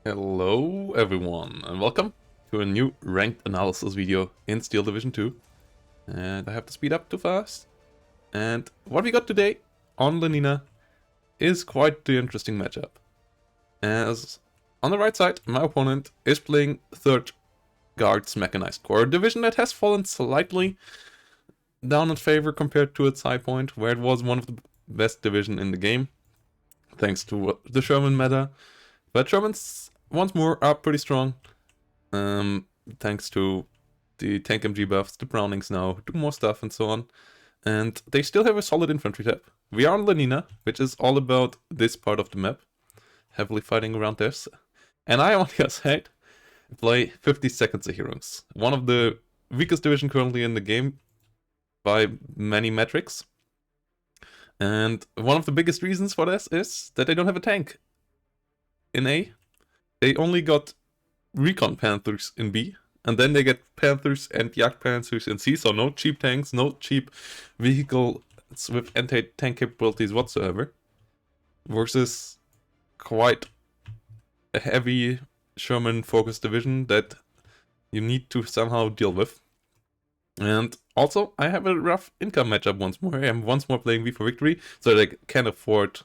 Hello everyone and welcome to a new ranked analysis video in Steel Division 2. And I have to speed up too fast. And what we got today on Lenina is quite the interesting matchup. As on the right side, my opponent is playing 3rd Guards Mechanized Corps, a division that has fallen slightly down in favor compared to its high point, where it was one of the best division in the game, thanks to the Sherman meta. But Shermans, once more, are pretty strong, thanks to the tank MG buffs, the Brownings now, do more stuff and so on. And they still have a solid infantry tab. We are on Lenina, which is all about this part of the map, heavily fighting around this. And I, on the other side, play 52nd Heroes, one of the weakest division currently in the game by many metrics. And one of the biggest reasons for this is that they don't have a tank in A. They only got Recon Panthers in B, and then they get Panthers and Jagd Panthers in C, so no cheap tanks, no cheap vehicles with anti-tank capabilities whatsoever, versus quite a heavy Sherman-focused division that you need to somehow deal with. And also, I have a rough income matchup once more. I am once more playing V for Victory, so that I can afford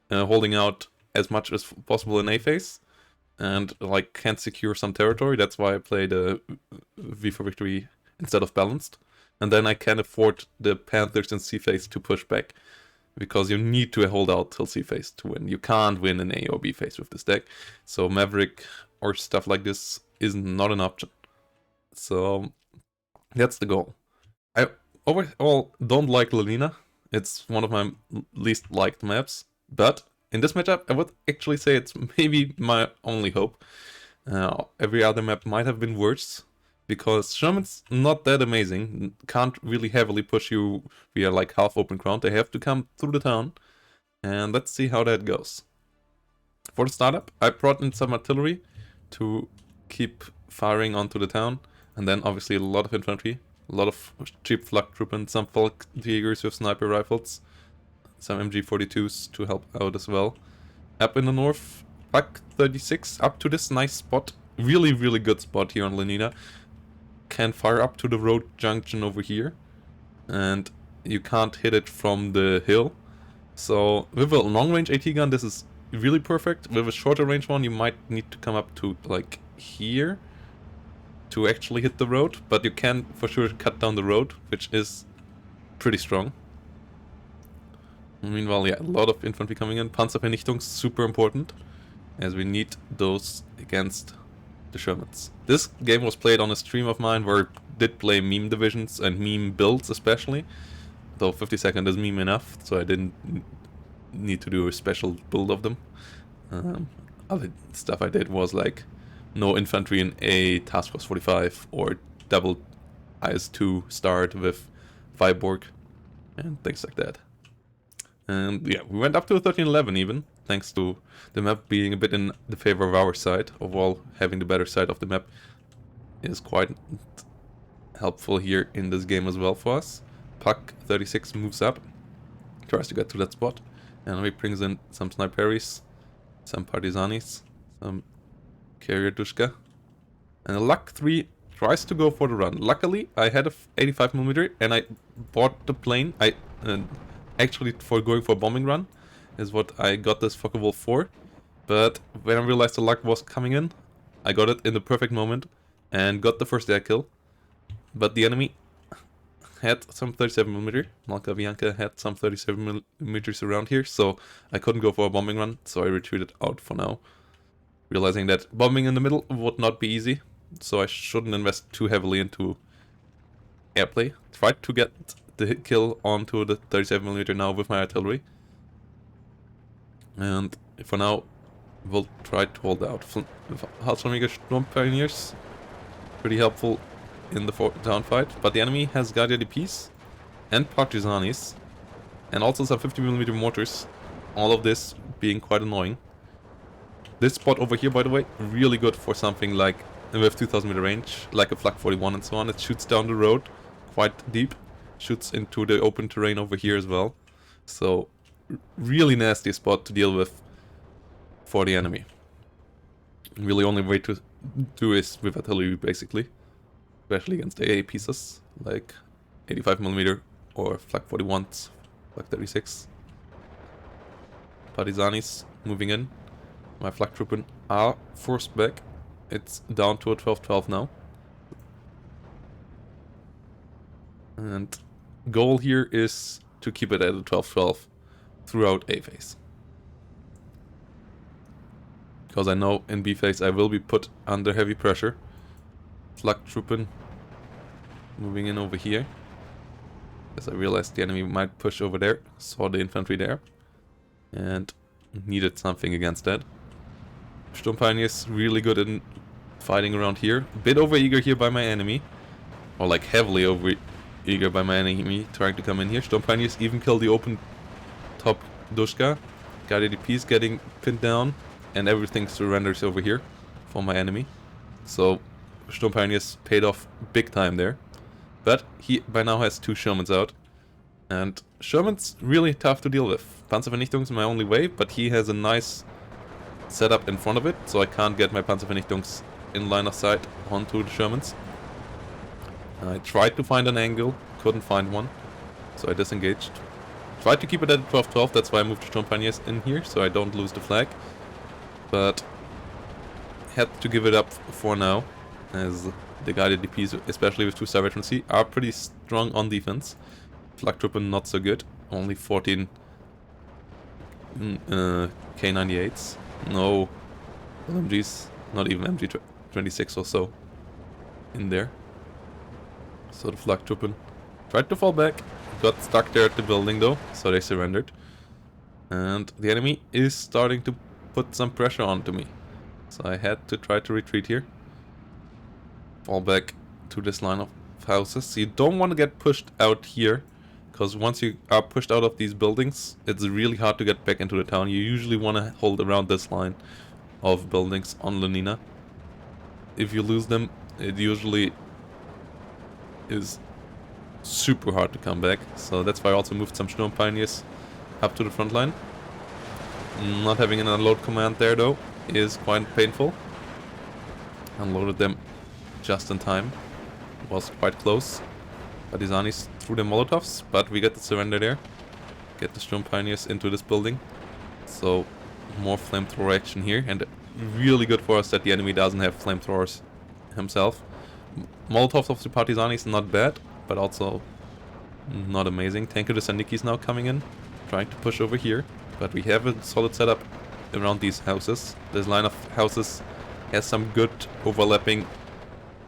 holding out as much as possible in A phase, and like can't secure some territory. That's why I play the V for Victory instead of Balanced. And then I can afford the Panthers in C phase to push back, because you need to hold out till C phase to win. You can't win in A or B phase with this deck. So Maverick or stuff like this is not an option. So that's the goal. I overall don't like Lenina. It's one of my least liked maps, but in this matchup, I would actually say it's maybe my only hope. Every other map might have been worse, because Sherman's not that amazing, can't really heavily push you via like half open ground. They have to come through the town, and let's see how that goes. For the startup, I brought in some artillery to keep firing onto the town, and then obviously a lot of infantry, a lot of cheap flak troop and some Falk Tigers with sniper rifles. Some MG42s to help out as well. Up in the north, Pak 36 up to this nice spot. Really, really good spot here on Lenina. Can fire up to the road junction over here. And you can't hit it from the hill. So with a long range AT gun, this is really perfect. With a shorter range one, you might need to come up to like here to actually hit the road. But you can for sure cut down the road, which is pretty strong. Meanwhile, yeah, a lot of infantry coming in. Panzervernichtung, super important, as we need those against the Shermans. This game was played on a stream of mine where I did play meme divisions and meme builds especially, though 52nd is meme enough, so I didn't need to do a special build of them. Other stuff I did was like no infantry in A, Task Force 45, or double IS-2 start with Viborg, and things like that. And yeah, we went up to a 13-11 even, thanks to the map being a bit in the favor of our side. Overall, having the better side of the map is quite helpful here in this game as well for us. Pak 36 moves up, tries to get to that spot, and he brings in some Sniperies, some Partisanis, some Carrier Dushka. And Luck 3 tries to go for the run. Luckily, I had a 85mm and I bought the plane. Actually, for going for a bombing run is what I got this Focke-Wulf for. But when I realized the luck was coming in, I got it in the perfect moment and got the first air kill. But the enemy had some 37mm. Malka Bianca had some 37mm around here, so I couldn't go for a bombing run, so I retreated out for now. Realizing that bombing in the middle would not be easy, so I shouldn't invest too heavily into airplay. Tried to get the hit kill onto the 37mm now with my artillery. And for now, we'll try to hold out. Halsflammiger Sturm Pioneers, pretty helpful in the down fight. But the enemy has Guardia DPs and Partisanis, and also some 50mm mortars. All of this being quite annoying. This spot over here, by the way, really good for something like with 2000m range, like a Flak 41 and so on. It shoots down the road quite deep. Shoots into the open terrain over here as well. So, really nasty spot to deal with for the enemy. Really only way to do is with artillery basically. Especially against AA pieces like 85mm or Flak 41s, Flak 36. Partisanis moving in. My Flak Truppen are forced back. It's down to a 12-12 now. And goal here is to keep it at a 12-12 throughout A phase. Because I know in B phase I will be put under heavy pressure. Flak Truppen moving in over here. As I realized the enemy might push over there. Saw the infantry there. And needed something against that. Sturm Pioneers really good in fighting around here. A bit over eager here by my enemy. Or like heavily over eager by my enemy trying to come in here. Sturm Pioneers even killed the open top Dushka. Guided DPs getting pinned down. And everything surrenders over here for my enemy. So Sturm Pioneers paid off big time there. But he by now has 2 Shermans out. And Sherman's really tough to deal with. Panzervernichtung is my only way, but he has a nice setup in front of it, so I can't get my Panzervernichtungs in line of sight onto the Shermans. I tried to find an angle, couldn't find one, so I disengaged. Tried to keep it at 12-12, that's why I moved Sturm Pioneers in here, so I don't lose the flag. But had to give it up for now, as the guided DPs, especially with 2 Star Veterancy, are pretty strong on defense. Flak Truppen not so good, only 14 K98s, no LMGs, not even MG26 or so in there. So the Flak Truppen tried to fall back, got stuck there at the building though, so they surrendered. And the enemy is starting to put some pressure onto me. So I had to try to retreat here. Fall back to this line of houses. You don't want to get pushed out here, because once you are pushed out of these buildings, it's really hard to get back into the town. You usually want to hold around this line of buildings on Lenina. If you lose them, it usually is super hard to come back. So that's why I also moved some Sturm Pioneers up to the front line. Not having an unload command there though is quite painful. Unloaded them just in time. Was quite close. Partisanis threw the Molotovs, but we get the surrender there. Get the Sturm Pioneers into this building. So more flamethrower action here, and really good for us that the enemy doesn't have flamethrowers himself. Molotovs of the Partisanis not bad, but also not amazing. Tanker the Sanikis now coming in, trying to push over here. But we have a solid setup around these houses. This line of houses has some good overlapping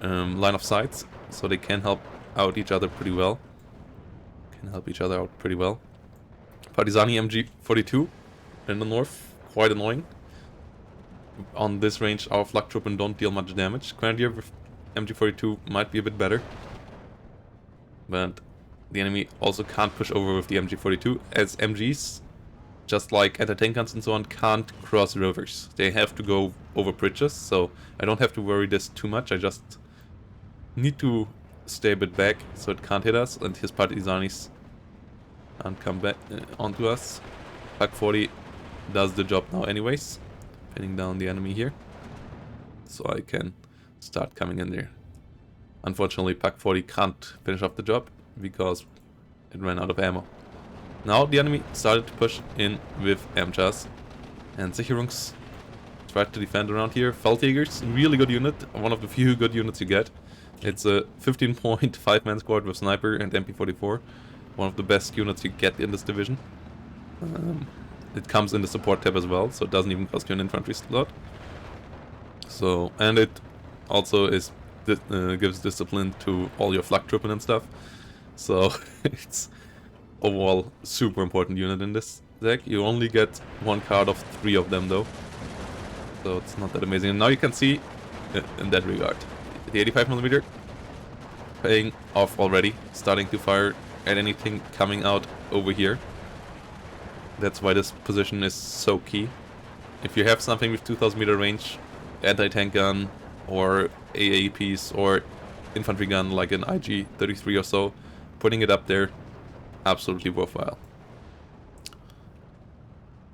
line of sights, so they can help out each other pretty well. Partisani MG42 in the north, quite annoying. On this range, our Flak Truppen don't deal much damage. Grenadier with MG42 might be a bit better. But the enemy also can't push over with the MG42, as MGs, just like anti-tank guns and so on, can't cross rivers. They have to go over bridges, so I don't have to worry this too much. I just need to stay a bit back so it can't hit us, and his Partisanis can't come back onto us. Pak 40 does the job now anyways, pinning down the enemy here, so I can start coming in there. Unfortunately, Pak 40 can't finish off the job because it ran out of ammo. Now the enemy started to push in with MCHAs, and Sicherungs tried to defend around here. Feldjägers, really good unit, one of the few good units you get. It's a 15-point 5-man squad with sniper and MP44, one of the best units you get in this division. It comes in the support tab as well, so it doesn't even cost you an infantry slot. So, and it also is gives discipline to all your Flak Truppen and stuff. So it's overall super important unit in this deck. You only get one card of 3 of them though, so it's not that amazing. And now you can see in that regard, the 85mm paying off already, starting to fire at anything coming out over here. That's why this position is so key. If you have something with 2000 meter range, anti-tank gun or AA piece or infantry gun like an IG-33 or so, putting it up there, absolutely worthwhile.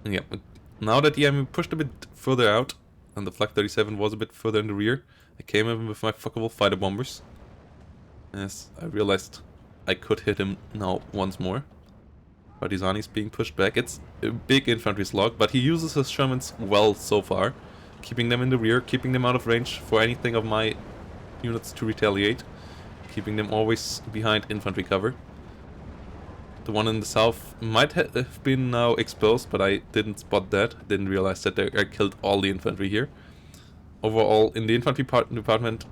Yeah, but now that the enemy pushed a bit further out, and the Flak 37 was a bit further in the rear. I came in with my fuckable fighter bombers. As I realized I could hit him now once more. Partizani's being pushed back. It's a big infantry slog, but he uses his Shermans well so far. Keeping them in the rear, keeping them out of range for anything of my units to retaliate. Keeping them always behind infantry cover. The one in the south might have been now exposed, but I didn't spot that. Didn't realize that I killed all the infantry here. Overall, in the infantry department,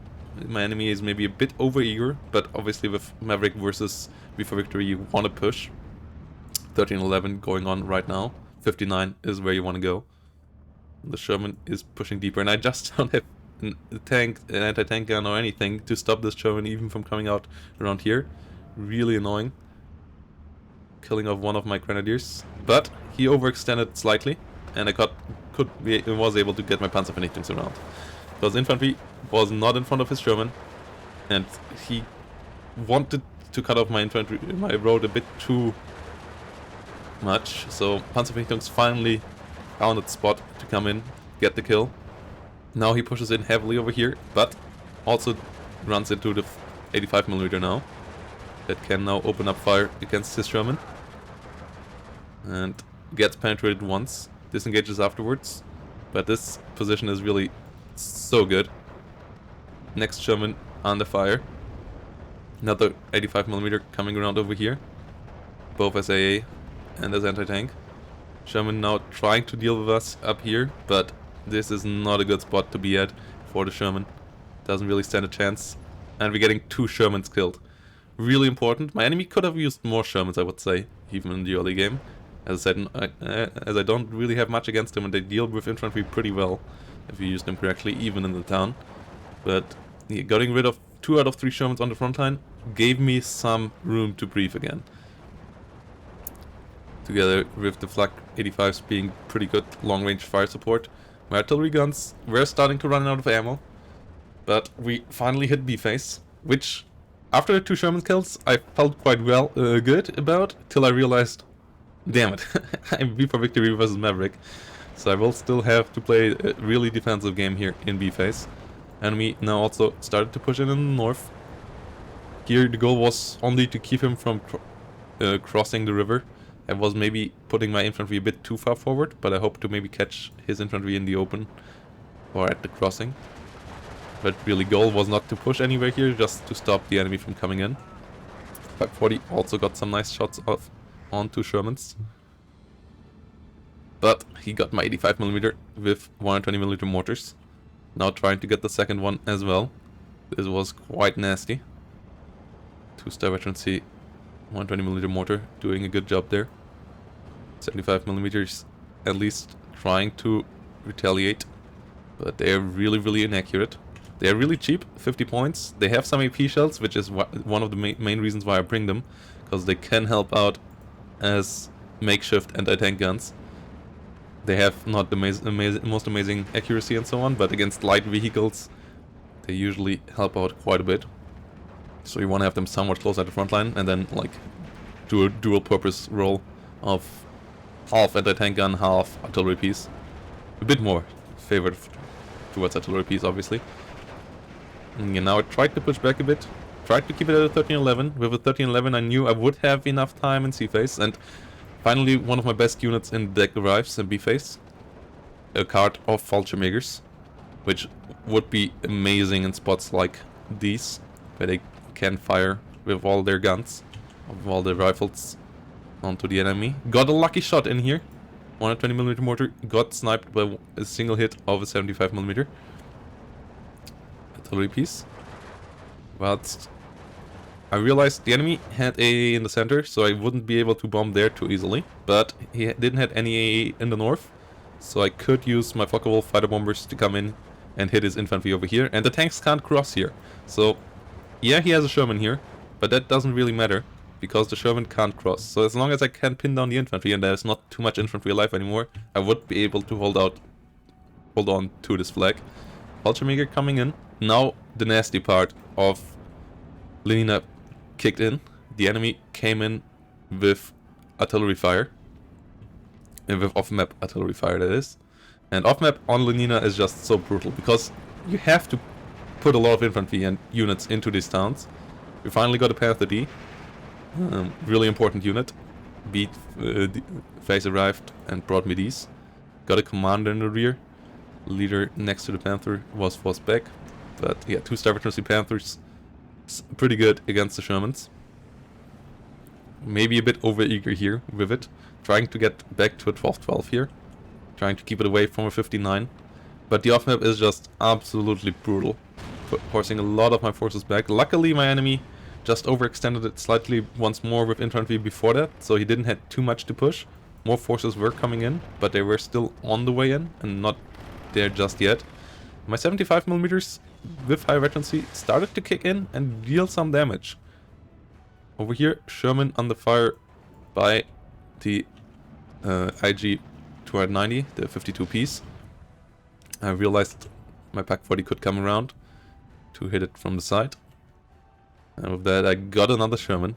my enemy is maybe a bit over-eager, but obviously with Maverick versus V for Victory, you want to push. 13-11 going on right now. 59 is where you want to go. The Sherman is pushing deeper, and I just don't have a tank, an anti-tank gun or anything to stop this Sherman even from coming out around here. Really annoying. Killing off one of my grenadiers, but he overextended slightly, and I was able to get my Panzervernichtings around. Because infantry was not in front of his Sherman, and he wanted to cut off my infantry, my road a bit too much, so Panzervernichtings finally found its spot to come in, get the kill. Now he pushes in heavily over here, but also runs into the 85mm now. That can now open up fire against his Sherman. And gets penetrated once, disengages afterwards. But this position is really so good. Next Sherman under fire. Another 85mm coming around over here. Both as AA and as anti-tank. Sherman now trying to deal with us up here, but this is not a good spot to be at for the Sherman. Doesn't really stand a chance. And we're getting 2 Shermans killed. Really important. My enemy could have used more Shermans, I would say, even in the early game. As I said, as I don't really have much against them, and they deal with infantry pretty well if you use them correctly, even in the town. But yeah, getting rid of 2 out of 3 Shermans on the front line gave me some room to breathe again. Together with the Flak 85s being pretty good long-range fire support. My artillery guns were starting to run out of ammo, but we finally hit B-phase, which after the 2 Sherman kills I felt quite good about, till I realized, damn it, I'm V for Victory versus Maverick, so I will still have to play a really defensive game here in B-phase. Enemy now also started to push in the north. Here the goal was only to keep him from crossing the river. I was maybe putting my infantry a bit too far forward, but I hope to maybe catch his infantry in the open or at the crossing. But really, goal was not to push anywhere here, just to stop the enemy from coming in. 540 also got some nice shots off on 2 Shermans. But he got my 85mm with 120mm mortars. Now trying to get the second one as well. This was quite nasty. 2-star veteran C, 120mm mortar, doing a good job there. 75mm at least trying to retaliate, but they are really inaccurate. They are really cheap, 50 points. They have some AP shells, which is one of the main reasons why I bring them, because they can help out as makeshift anti-tank guns. They have not the most amazing accuracy and so on, but against light vehicles they usually help out quite a bit. So you want to have them somewhat close at the front line, and then like do a dual purpose role of half anti-tank gun, half artillery piece. A bit more favored towards artillery piece, obviously. And now I tried to push back a bit. Tried to keep it at a 13-11. With a 13-11 I knew I would have enough time in C-phase, and finally one of my best units in the deck arrives in B-phase. A card of Fallschirmjägers, which would be amazing in spots like these, where they can fire with all their guns, with all their rifles onto the enemy. Got a lucky shot in here. 120mm mortar got sniped by a single hit of a 75mm artillery piece. But I realized the enemy had AA in the center, so I wouldn't be able to bomb there too easily. But he didn't have any AA in the north, so I could use my Focke-Wulf fighter bombers to come in and hit his infantry over here. And the tanks can't cross here. So yeah, he has a Sherman here, but that doesn't really matter, because the Sherman can't cross. So as long as I can pin down the infantry and there's not too much infantry alive anymore, I would be able to hold on to this flag. Fallschirmjäger coming in. Now the nasty part of Lenina kicked in. The enemy came in with artillery fire. With off-map artillery fire, that is. And off-map on Lenina is just so brutal, because you have to put a lot of infantry and units into these towns. We finally got a Panther D. Really important unit. Beat phase arrived and brought me these. Got a commander in the rear. Leader next to the Panther was forced back. But yeah, 2 Star Veterancy Panthers. It's pretty good against the Shermans. Maybe a bit overeager here with it. Trying to get back to a 12-12 here. Trying to keep it away from a 59. But the off-map is just absolutely brutal. Forcing a lot of my forces back. Luckily my enemy just overextended it slightly once more with infantry before that, so he didn't have too much to push. More forces were coming in, but they were still on the way in and not there just yet. My 75mm with high veterancy started to kick in and deal some damage. Over here, Sherman under fire by the IG 290, the 52 piece. I realized my Pak 40 could come around to hit it from the side. And with that I got another Sherman.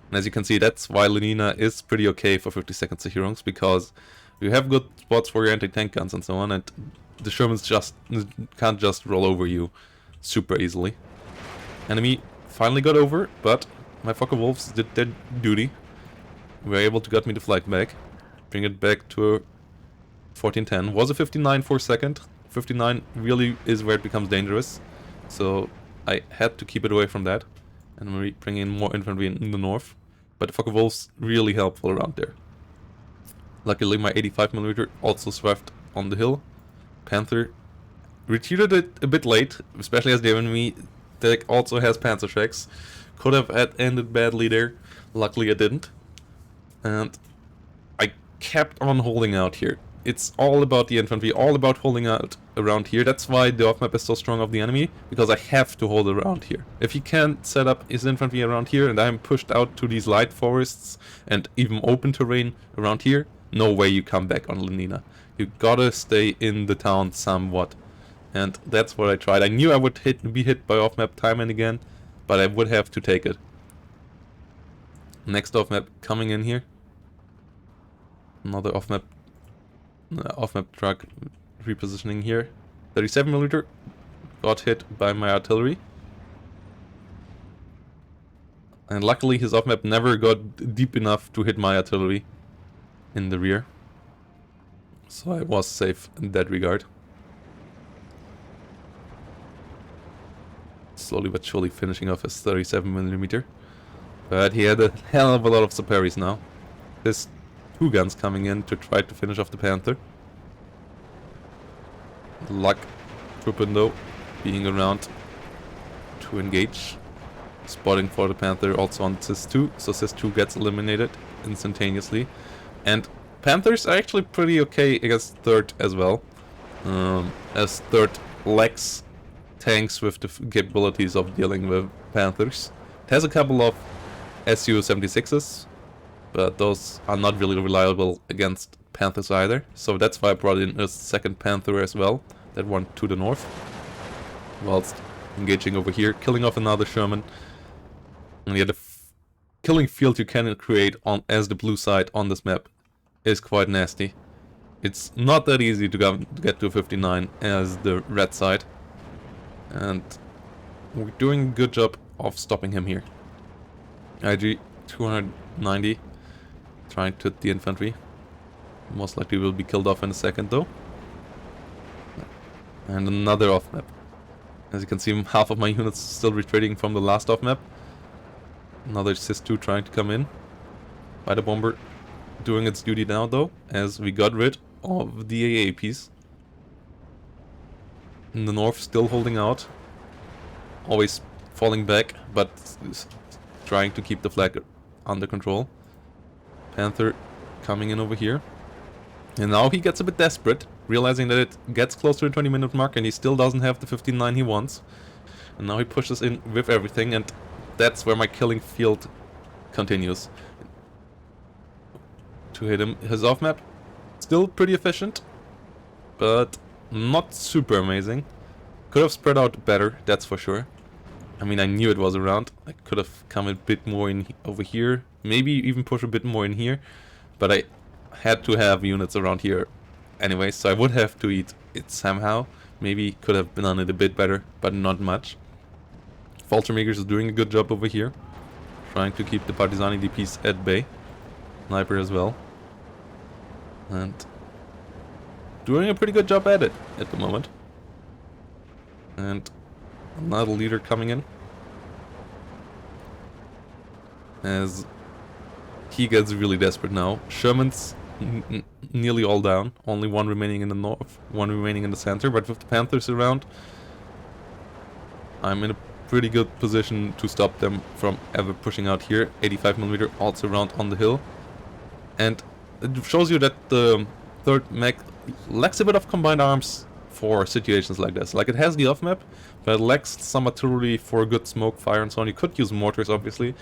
And as you can see, that's why Lenina is pretty okay for 52nd Sahirungs, because you have good spots for your anti-tank guns and so on, and the Shermans just can't just roll over you super easily. Enemy finally got over, but my Fokker Wolves did their duty. We were able to get me the flag back, bring it back to a 1410. Was a 59 for a second. 59 really is where it becomes dangerous, so I had to keep it away from that. And we bring in more infantry in the north. But the Fokker Wolves really helpful around there. Luckily my 85mm also swerved on the hill. Panther retreated it a bit late, especially as the enemy deck also has Panzer Shacks. Could have ended badly there. Luckily it didn't. And I kept on holding out here. It's all about the infantry, all about holding out around here. That's why the off-map is so strong of the enemy, because I have to hold around here. If he can't set up his infantry around here and I'm pushed out to these light forests and even open terrain around here, no way you come back on Lenina. You gotta stay in the town somewhat. And that's what I tried. I knew I would be hit by off-map time and again, but I would have to take it. Next off-map coming in here. Another off-map truck repositioning here. 37mm got hit by my artillery. And luckily his off-map never got deep enough to hit my artillery in the rear. So I was safe in that regard. Slowly but surely finishing off his 37mm. But he had a hell of a lot of Saparis now. His 2 guns coming in to try to finish off the Panther. Luck Truppendo being around to engage. Spotting for the Panther also on Cis-2, so Cis-2 gets eliminated instantaneously. And Panthers are actually pretty okay against third as well. As third lacks tanks with the capabilities of dealing with Panthers. It has a couple of Su-76s, but those are not really reliable against Panthers either. So that's why I brought in a second Panther as well, that one to the north. Whilst engaging over here, killing off another Sherman. And yeah, the killing field you can create on as the blue side on this map is quite nasty. It's not that easy to get to 59 as the red side. And we're doing a good job of stopping him here. IG 290 trying to hit the infantry. Most likely will be killed off in a second though. And another off map. As you can see, half of my units still retreating from the last off map. Another Cis-2 trying to come in. Fighter bomber doing its duty now though, as we got rid of the AA piece. In the north still holding out. Always falling back, but trying to keep the flag under control. Panther coming in over here. And now he gets a bit desperate, realizing that it gets close to the 20-minute mark and he still doesn't have the 59 he wants. And now he pushes in with everything, and that's where my killing field continues. To hit him, his off map, still pretty efficient, but not super amazing. Could have spread out better, that's for sure. I mean, I knew it was around. I could have come a bit more in over here, maybe even push a bit more in here, but I had to have units around here anyway, so I would have to eat it somehow. Maybe could have done it a bit better, but not much. Faltermakers is doing a good job over here, trying to keep the Partizani DPs at bay. Sniper as well. And doing a pretty good job at it at the moment. And another leader coming in. As he gets really desperate now. Sherman's nearly all down. Only one remaining in the north, one remaining in the center. But with the Panthers around, I'm in a pretty good position to stop them from ever pushing out here. 85mm also around on the hill. And it shows you that the third mech lacks a bit of combined arms for situations like this. Like, it has the off map, but it lacks some artillery for good smoke, fire, and so on. You could use mortars, obviously.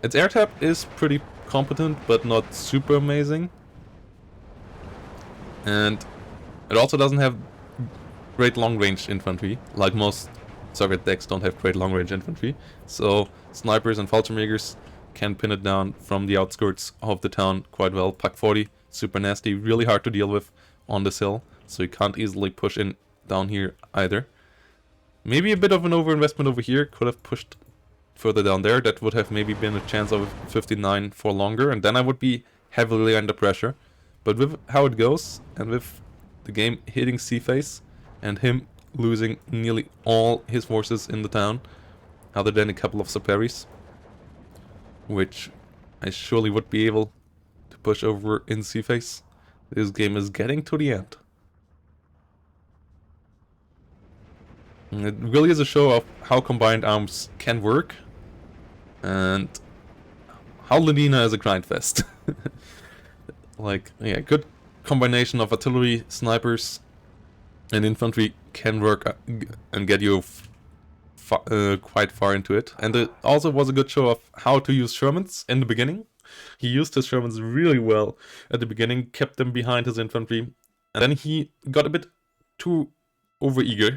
Its air tap is pretty competent, but not super amazing. And it also doesn't have great long-range infantry. Like most Soviet decks don't have great long-range infantry. So snipers and Fallschirmjägers can pin it down from the outskirts of the town quite well. Pak 40, super nasty, really hard to deal with on this hill. So you can't easily push in down here either. Maybe a bit of an overinvestment over here. Could have pushed further down there. That would have maybe been a chance of 59 for longer. And then I would be heavily under pressure. But with how it goes, and with the game hitting C-phase, and him losing nearly all his forces in the town, other than a couple of Saperis, which I surely would be able to push over in C-phase, this game is getting to the end. And it really is a show of how combined arms can work, and how Lenina is a grindfest. Like, yeah, good combination of artillery, snipers, and infantry can work and get you quite far into it. And it also was a good show of how to use Shermans in the beginning. He used his Shermans really well at the beginning, kept them behind his infantry, and then he got a bit too overeager,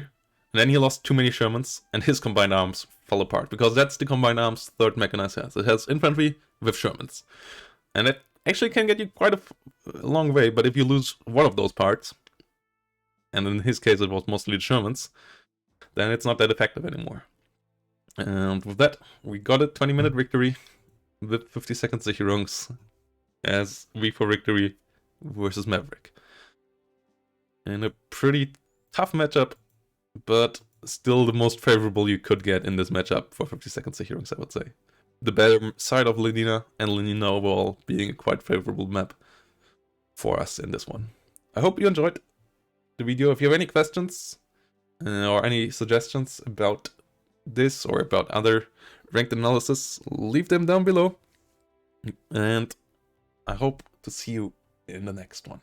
and then he lost too many Shermans, and his combined arms fell apart, because that's the combined arms third mechanized has. It has infantry with Shermans, and it actually can get you quite a long way, but if you lose one of those parts, and in his case it was mostly the Shermans, then it's not that effective anymore. And with that, we got a 20-minute victory with 50-second Sicherungs as V4 victory versus Maverick. In a pretty tough matchup, but still the most favorable you could get in this matchup for 50-second Sicherungs, I would say. The better side of Lenina, and Lenina overall being a quite favorable map for us in this one. I hope you enjoyed the video. If you have any questions or any suggestions about this or about other ranked analysis, leave them down below. And I hope to see you in the next one.